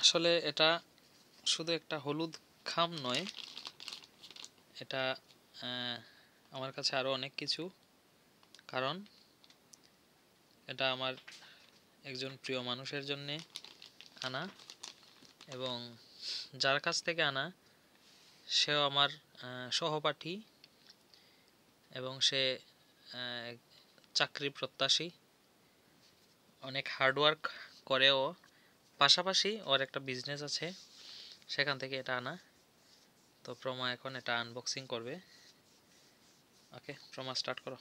আসলে এটা শুধু একটা হলুদ খাম নয়, এটা আমার কাছে আরও অনেক কিছু। কারণ এটা আমার একজন প্রিয় মানুষের জন্যে আনা, এবং যার কাছ থেকে আনা সেও আমার সহপাঠী, এবং সে চাকরি প্রত্যাশী, অনেক হার্ডওয়ার্ক করেও, পাশাপাশি ওর একটা বিজনেস আছে, সেখান থেকে এটা আনা। তো প্রমা এখন এটা আনবক্সিং করবে। ওকে প্রমা, স্টার্ট করো।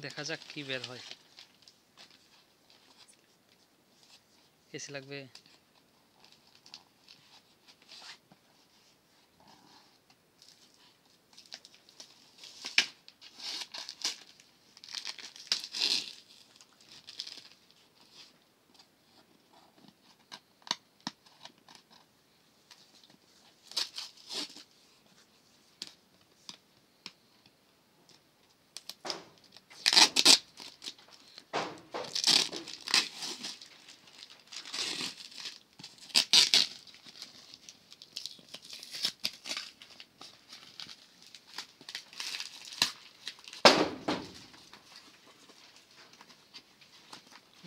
দেখা যাক কি বের হয়। এসি লাগবে?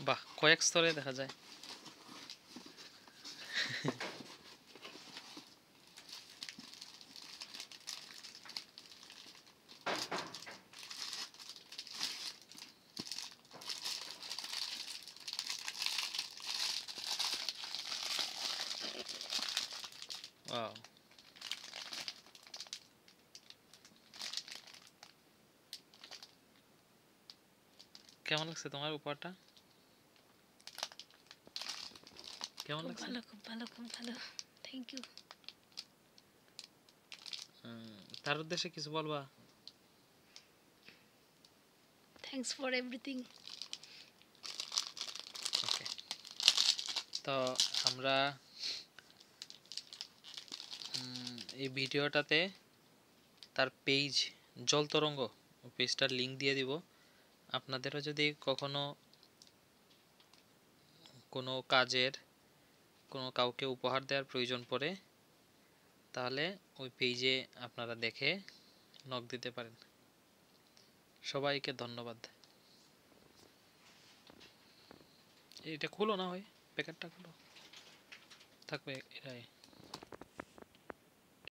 বাহ, কয়েক স্তরে দেখা যায়। ওয়াও, কেমন লাগছে তোমার উপহারটা? কেমন লাগছে? ভালো, খুব ভালো, খুব ভালো। Thank you. তার উদ্দেশ্যে কিছু বলবা? Thanks for everything. ওকে, তো আমরা এই ভিডিওটাতে তার পেজ জল তরঙ্গ পেজটার লিংক দিয়ে দিব। আপনাদেরও যদি কখনো কোনো কাজের কোনো কাউকে উপহার দেওয়ার প্রয়োজন পড়ে, তাহলে ওই পেজে আপনারা দেখে নক দিতে পারেন। সবাইকে ধন্যবাদ। এটা খুলো না, হয় প্যাকেটটা খুলো, থাকবে এটাই।